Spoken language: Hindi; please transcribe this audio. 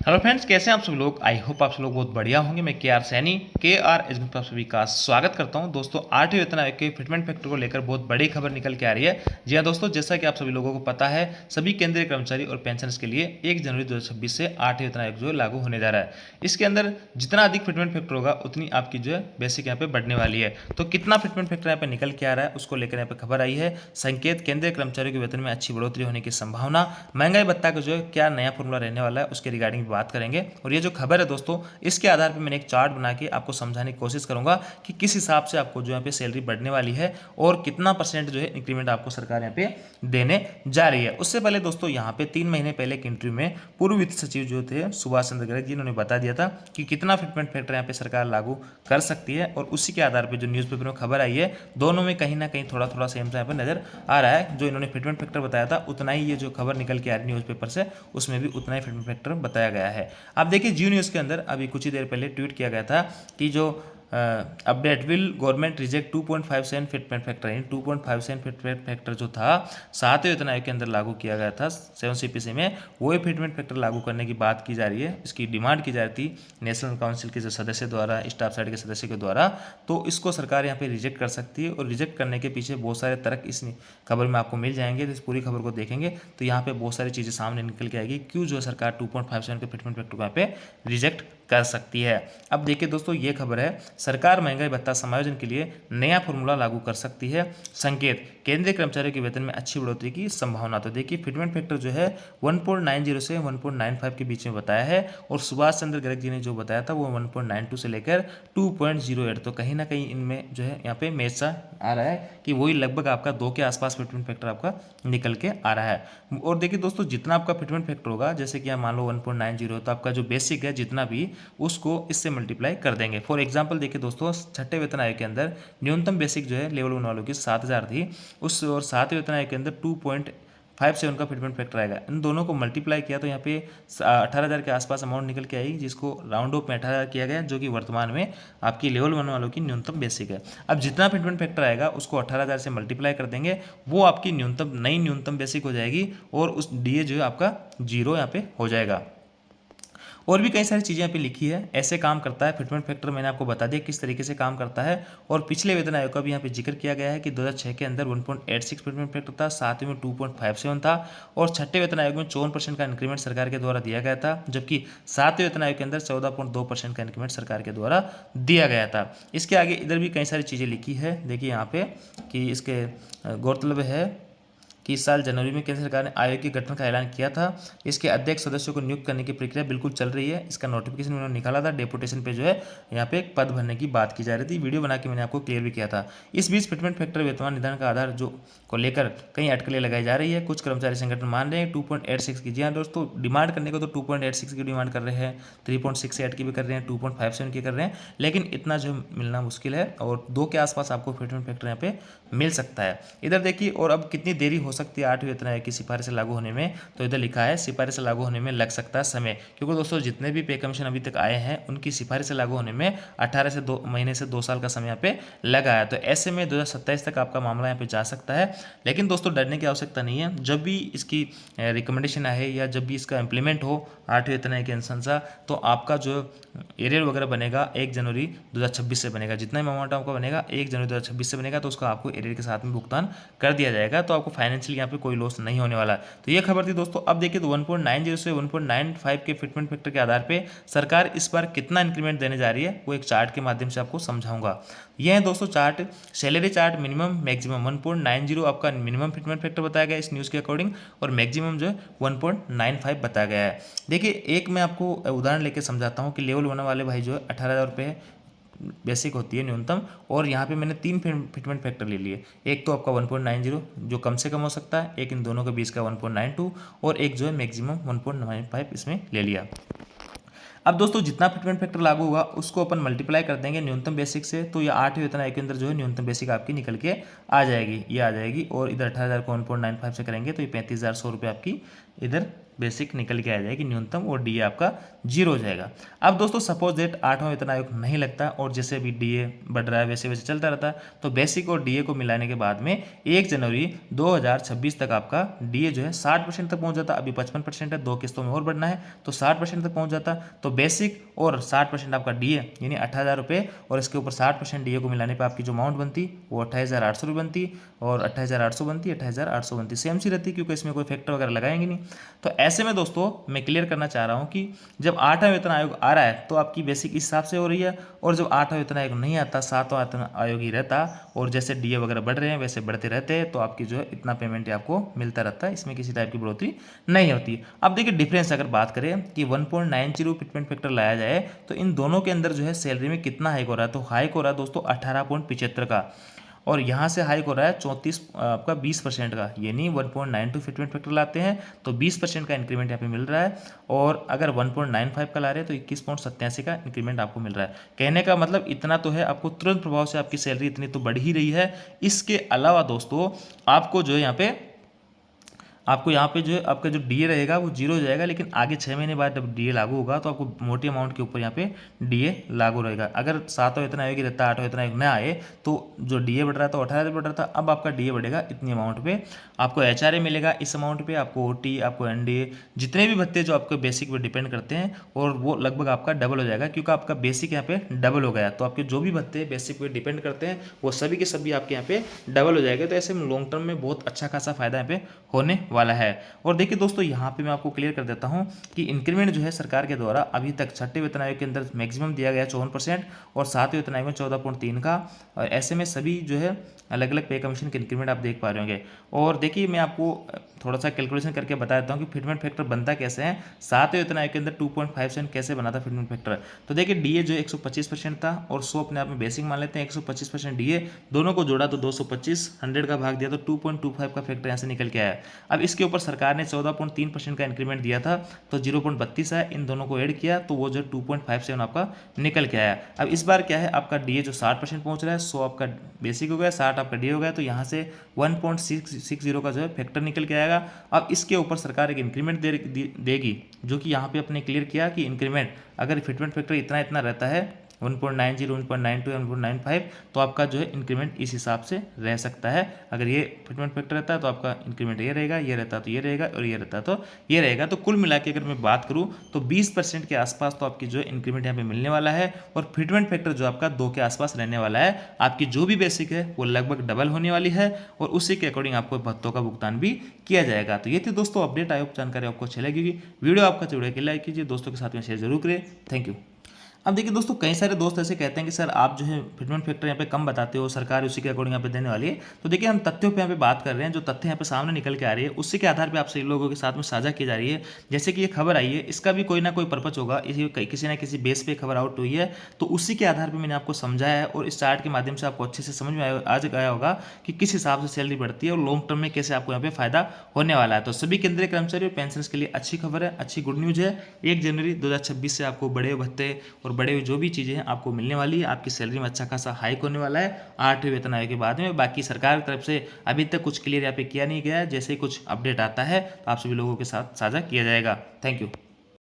हेलो फ्रेंड्स, कैसे हैं आप सब लोग। आई होप आप सब लोग बहुत बढ़िया होंगे। मैं के आर सैनी एजुकेशन पर आप सभी का स्वागत करता हूं। दोस्तों 8वें वेतन आयोग के फिटमेंट फैक्टर को लेकर बहुत बड़ी खबर निकल के आ रही है। जी हां दोस्तों, जैसा कि आप सभी लोगों को पता है, सभी केंद्रीय कर्मचारी और पेंशनर्स के लिए 1 जनवरी 2026 से 8वें वेतन आयोग जो है लागू होने जा रहा है। इसके अंदर जितना अधिक फिटमेंट फैक्टर होगा उतनी आपकी जो है बेसिक यहाँ पे बढ़ने वाली है। तो कितना फिटमेंट फैक्टर यहाँ पे निकल के आ रहा है उसको लेकर यहाँ पे खबर आई है। संकेत केंद्रीय कर्मचारियों के वेतन में अच्छी बढ़ोतरी होने की संभावना, महंगाई भत्ता का जो है क्या नया फॉर्मूला रहने वाला है उसके रिगार्डिंग बात करेंगे। और ये जो खबर है दोस्तों, इसके आधार पर मैंने एक चार्ट बना के आपको समझाने की कोशिश करूंगा कि किस हिसाब से आपको जो यहाँ पे सैलरी बढ़ने वाली है और कितना परसेंट जो है इंक्रीमेंट आपको सरकार यहाँ पे देने जा रही है। उससे पहले दोस्तों यहाँ पे 3 महीने पहले एक इंटरव्यू में पूर्व वित्त सचिव जो थे सुभाष चंद्र गर्ग जी, इन्होंने बता दिया था कि कितना फिटमेंट फैक्टर यहाँ पे सरकार लागू कर सकती है। और उसी के आधार पर जो न्यूज़पेपर में खबर आई है, दोनों में कहीं ना कहीं थोड़ा थोड़ा सेम सा यहाँ पे नजर आ रहा है। जो इन्होंने फिटमेंट फैक्टर बताया था उतना ही ये जो खबर निकल के आ रही न्यूज़पेपर से, उसमें भी उतना ही फिटमेंट फैक्टर बताया गया है। आप देखिए जी न्यूज़ के अंदर अभी कुछ ही देर पहले ट्वीट किया गया था कि जो update will government reject 2.57 fitment factor, यानी 2.57 फिटमेंट फैक्टर जो था 7वें वेतन आयोग के अंदर लागू किया गया था 7 CPC में, वो फिटमेंट फैक्टर लागू करने की बात की जा रही है। इसकी डिमांड की जा रही थी नेशनल काउंसिल के जो सदस्य द्वारा, स्टाफ साइड के सदस्य के द्वारा। तो इसको सरकार यहाँ पे रिजेक्ट कर सकती है और रिजेक्ट करने के पीछे बहुत सारे तर्क इस खबर में आपको मिल जाएंगे। तो इस पूरी खबर को देखेंगे तो यहाँ पे बहुत सारी चीज़ें सामने निकल के आएगी क्यों जो सरकार 2.57 के फिटमेंट फैक्टर को यहाँ पे रिजेक्ट कर सकती है। अब देखिए दोस्तों, ये खबर है, सरकार महंगाई भत्ता समायोजन के लिए नया फॉर्मूला लागू कर सकती है। संकेत केंद्रीय कर्मचारियों के वेतन में अच्छी बढ़ोतरी की संभावना। तो देखिए फिटमेंट फैक्टर जो है 1.90 से 1.95 के बीच में बताया है और सुभाष चंद्र गर्ग जी ने जो बताया था वो 1.92 से लेकर 2.08। तो कहीं ना कहीं इनमें जो है यहाँ पे मैच सा आ रहा है कि वही लगभग आपका 2 के आसपास फिटमेंट फैक्टर आपका निकल के आ रहा है। और देखिए दोस्तों, जितना आपका फिटमेंट फैक्टर होगा, जैसे कि आप मान लो 1.90 तो आपका जो बेसिक है जितना भी, उसको इससे मल्टीप्लाई कर देंगे। फॉर एग्जांपल देखिए दोस्तों, 6ठे वेतन आयोग के अंदर न्यूनतम बेसिक जो है लेवल 1 वालों की 7,000 थी, उस और 7वें वेतन आयोग के अंदर 2.57 का फिटमेंट फैक्टर आएगा। इन दोनों को मल्टीप्लाई किया तो यहाँ पे 18,000 के आसपास अमाउंट निकल के आएगी, जिसको राउंड ऑफ में 18,000 किया गया, जो कि वर्तमान में आपकी लेवल 1 वालों की न्यूनतम बेसिक है। अब जितना फिटमेंट फैक्टर आएगा उसको 18,000 से मल्टीप्लाई कर देंगे, वो आपकी नई न्यूनतम बेसिक हो जाएगी और उस डीए जो है आपका 0 यहाँ पे हो जाएगा। और भी कई सारी चीज़ें यहाँ पे लिखी है, ऐसे काम करता है फिटमेंट फैक्टर। मैंने आपको बता दिया किस तरीके से काम करता है। और पिछले वेतन आयोग का भी यहाँ पे जिक्र किया गया है कि 2006 के अंदर 1.86 फिटमेंट फैक्टर था, 7वें में 2.57 था और 6ठे वेतन आयोग में 54% का इंक्रीमेंट सरकार के द्वारा दिया गया था, जबकि 7वें वेतन आयोग के अंदर 14.2% का इंक्रीमेंट सरकार के द्वारा दिया गया था। इसके आगे इधर भी कई सारी चीज़ें लिखी है, देखिए यहाँ पे कि इसके गौरतलब है कि इस साल जनवरी में केंद्र सरकार ने आयोग के गठन का ऐलान किया था। इसके अध्यक्ष सदस्यों को नियुक्त करने की प्रक्रिया बिल्कुल चल रही है। इसका नोटिफिकेशन उन्होंने निकाला था, डेपुटेशन पे जो है यहाँ पे एक पद भरने की बात की जा रही थी। वीडियो बना के मैंने आपको क्लियर भी किया था। इस बीच फिटमेंट फैक्टर वेतन निर्धारण का आधार जो को लेकर कई अटकलें लगाई जा रही है। कुछ कर्मचारी संगठन मान रहे हैं 2.86 की। जी हाँ दोस्तों, डिमांड करने को तो 2.86 की डिमांड कर रहे हैं, 3.68 की भी कर रहे हैं, 2.57 की कर रहे हैं, लेकिन इतना जो मिलना मुश्किल है और 2 के आसपास आपको फिटमेंट फैक्टर यहाँ पे मिल सकता है। इधर देखिए, और अब कितनी देरी हो सकती है 8वें वेतन आयोग की सिफारिश लागू होने में, तो इधर लिखा है सिफारिश लागू होने में लग सकता है समय, क्योंकि दोस्तों जितने भी पे कमीशन अभी तक आए हैं उनकी सिफारिश लागू होने में 18 से 2 महीने से 2 साल का समय यहाँ पे लगा है। तो ऐसे में 2027 तक आपका मामला यहाँ पे जा सकता है। लेकिन दोस्तों डरने की आवश्यकता नहीं है। जब भी इसकी रिकमेंडेशन आए या जब भी इसका इम्प्लीमेंट हो 8वें वेतन आयोग के अनुसार, तो आपका जो एरियर वगैरह बनेगा 1 जनवरी 2026 से बनेगा। जितना भी अमाउंट आपका बनेगा 1 जनवरी 2026 से बनेगा, तो उसका आपको एरियर के साथ में भुगतान कर दिया जाएगा। तो आपको फाइनेंशियल यहाँ पे कोई लॉस नहीं होने वाला। तो ये खबर थी दोस्तों। अब देखिए तो 1.90 से 1.95 के फिटमेंट फैक्टर के आधार पे सरकार इस बार कितना इंक्रीमेंट देने जा रही है, वो एक चार्ट के माध्यम से आपको समझाऊंगा। यह है दोस्तों chart, salary chart, minimum maximum 1.90 आपका मिनिमम फिटमेंट फैक्टर बताया गया इस न्यूज़ के अकॉर्डिंग, और मैक्सिमम जो है 1.95 बताया गया है। देखिए एक मैं आपको उदाहरण लेके समझाता हूँ कि लेवल 1 वाले भाई जो है 18,000 रुपये बेसिक होती है न्यूनतम, और यहाँ पे मैंने 3 फिटमेंट फैक्टर ले लिए। एक तो आपका 1.90 जो कम से कम हो सकता है, एक इन दोनों के बीच का 1.92 और एक जो है मैक्सिमम 1.95 इसमें ले लिया। अब दोस्तों जितना फिटमेंट फैक्टर लागू होगा उसको अपन मल्टीप्लाई कर देंगे न्यूनतम बेसिक से, तो ये 8वें वेतन आयोग के अंदर जो है न्यूनतम बेसिक आपकी निकल के आ जाएगी, ये आ जाएगी। और इधर 18,000 को 1.95 से करेंगे तो ये 35,100 रुपये आपकी इधर बेसिक निकल के आ जाएगी न्यूनतम, और डीए आपका 0 हो जाएगा। अब दोस्तों सपोज डेट 8वां वेतन आयोग नहीं लगता और जैसे अभी डीए बढ़ रहा है वैसे वैसे चलता रहता है, तो बेसिक और डीए को मिलाने के बाद में 1 जनवरी 2026 तक आपका डीए जो है 60% तक पहुंच जाता। अभी 55% है, 2 किस्तों में और बढ़ना है तो 60% तक पहुंच जाता। तो बेसिक और 60% आपका डीए यानी 28,000 रुपये, और इसके ऊपर 60% डीए को मिलाने पर आपकी जो अमाउंट बनती वो 28,800 रुपये बनती, और 28,800 बनती, 28,800 बनती, सेम सी रहती क्योंकि इसमें कोई फैक्टर वगैरह लगाएंगे नहीं। तो ऐसे में दोस्तों मैं क्लियर करना चाह रहा हूँ कि जब 8वां वेतन आयोग आ रहा है तो आपकी बेसिक इस हिसाब से हो रही है, और जब 8वां वेतन आयोग नहीं आता, 7वां वेतन आयोग ही रहता और जैसे डीए वगैरह बढ़ रहे हैं वैसे बढ़ते रहते हैं, तो आपकी जो है इतना पेमेंट आपको मिलता रहता है, इसमें किसी टाइप की बढ़ोतरी नहीं होती। अब देखिए डिफरेंस अगर बात करें कि 1.90 फिटमेंट फैक्टर लाया जाए तो इन दोनों के अंदर जो है सैलरी में कितना हाइक हो रहा है, तो हाइक हो रहा है दोस्तों 18.75 का, और यहाँ से हाइक हो रहा है 34 आपका 20% का, यानी 1.92 फिटमेंट फैक्टर लाते हैं तो 20% का इंक्रीमेंट यहाँ पे मिल रहा है, और अगर 1.95 का ला रहे हैं तो 21.87 का इंक्रीमेंट आपको मिल रहा है। कहने का मतलब इतना तो है, आपको तुरंत प्रभाव से आपकी सैलरी इतनी तो बढ़ ही रही है। इसके अलावा दोस्तों आपको जो है यहाँ पे जो है आपका जो डीए रहेगा वो 0 हो जाएगा, लेकिन आगे 6 महीने बाद जब डीए लागू होगा तो आपको मोटी अमाउंट के ऊपर यहाँ पे डीए लागू रहेगा। अगर 7वां वेतन आयोग ही रहता, 8वां वेतन आयोग न आए तो जो डीए बढ़ रहा था 18,000 बढ़ रहा था, अब आपका डीए बढ़ेगा इतनी अमाउंट पे, आपको एचआरए मिलेगा इस अमाउंट पे, आपको ओटी, आपको एनडीए, जितने भी भत्ते जो आपके बेसिक पे डिपेंड करते हैं, और वो लगभग आपका डबल हो जाएगा क्योंकि आपका बेसिक यहाँ पे डबल हो गया। तो आपके जो भी भत्ते बेसिक पे डिपेंड करते हैं वो सभी के सभी आपके यहाँ पे डबल हो जाएगा। तो ऐसे में लॉन्ग टर्म में बहुत अच्छा खासा फायदा यहाँ पे होने वाला है। और देखिए दोस्तों यहाँ पे मैं आपको क्लियर कर देता हूँ कि इंक्रीमेंट जो है सरकार के द्वारा अभी तक 6ठे वेतन आयोग के अंदर मैक्सिमम दिया गया 54%, और 7वें वेतन आयोग में 14.3 का, और ऐसे में सभी जो है अलग अलग पे कमीशन के इंक्रीमेंट आप देख पा रहे होंगे। और देखिए मैं आपको थोड़ा सा कैलकुलेशन करके बता देता हूँ कि फिटमेंट फैक्टर बनता कैसे है। 7वें वेतन आयोग के अंदर 2.5% कैसे बना था फिटमेंट फैक्टर। तो देखिए डीए जो 125% था और 100 अपने आप में बेसिक मान लेते हैं, 125% डीए, दोनों को जोड़ा तो 225, 100 का भाग दिया तो 2.25 का फैक्टर यहाँ से निकल के आया। अब इसके ऊपर सरकार ने 14.3% का इंक्रीमेंट दिया था तो 0.32 है, इन दोनों को ऐड किया तो वो जो 2.57 आपका निकल के आया। अब इस बार क्या है, आपका डीए जो 60% पहुंच रहा है, 100 आपका बेसिक हो गया, 60 आपका डीए हो गया, तो यहाँ से 1.660 का जो है फैक्टर निकल के आएगा। अब इसके ऊपर सरकार एक इंक्रीमेंट देगी, जो कि यहाँ पे अपने क्लियर किया कि इंक्रीमेंट अगर फिटमेंट फैक्टर इतना इतना रहता है 1.90, 1.92, 1.95, तो आपका जो है इंक्रीमेंट इस हिसाब से रह सकता है। अगर ये फिटमेंट फैक्टर रहता है तो आपका इंक्रीमेंट ये रहेगा, ये रहता तो ये रहेगा, और ये रहता तो ये रहेगा। तो कुल मिला के अगर मैं बात करूँ तो 20% के आसपास तो आपकी जो है इंक्रीमेंट यहाँ पे मिलने वाला है, और फिटमेंट फैक्टर जो आपका 2 के आसपास रहने वाला है। आपकी जो भी बेसिक है वो लगभग डबल होने वाली है, और उसी के अकॉर्डिंग आपको भत्तों का भुगतान भी किया जाएगा। तो ये थी दोस्तों अपडेट। आयोग जानकारी आपको अच्छी लगेगी, वीडियो आपका अच्छा लगे लाइक कीजिए, दोस्तों के साथ में शेयर जरूर करें। Thank you. अब देखिए दोस्तों कई सारे दोस्त ऐसे कहते हैं कि सर आप जो है फिटमेंट फैक्टर यहाँ पे कम बताते हो, सरकार उसी के अकॉर्डिंग यहाँ पे देने वाली है। तो देखिए हम तथ्यों पे यहाँ पे बात कर रहे हैं, जो तथ्य यहाँ पे सामने निकल के आ रही है उसी के आधार पे आप सही लोगों के साथ में साझा की जा रही है। जैसे कि ये खबर आई है, इसका भी कोई ना कोई पर्पज होगा, इसी किसी ना किसी बेस पे खबर आउट हुई है, तो उसी के आधार पर मैंने आपको समझाया है, और इस चार्ट के माध्यम से आपको अच्छे से समझ में आ गया होगा कि किस हिसाब से सैलरी बढ़ती है और लॉन्ग टर्म में कैसे आपको यहाँ पे फायदा होने वाला है। तो सभी केंद्रीय कर्मचारी और पेंशनर्स के लिए अच्छी खबर है, अच्छी गुड न्यूज है। 1 जनवरी 2026 से आपको बड़े भत्ते और बड़े जो भी चीज़ें हैं आपको मिलने वाली है, आपकी सैलरी में अच्छा खासा हाइक होने वाला है 8वें वेतन आयोग के बाद में। बाकी सरकार की तरफ से अभी तक कुछ क्लियर यहाँ पे किया नहीं गया है, जैसे ही कुछ अपडेट आता है तो आप सभी लोगों के साथ साझा किया जाएगा। Thank you.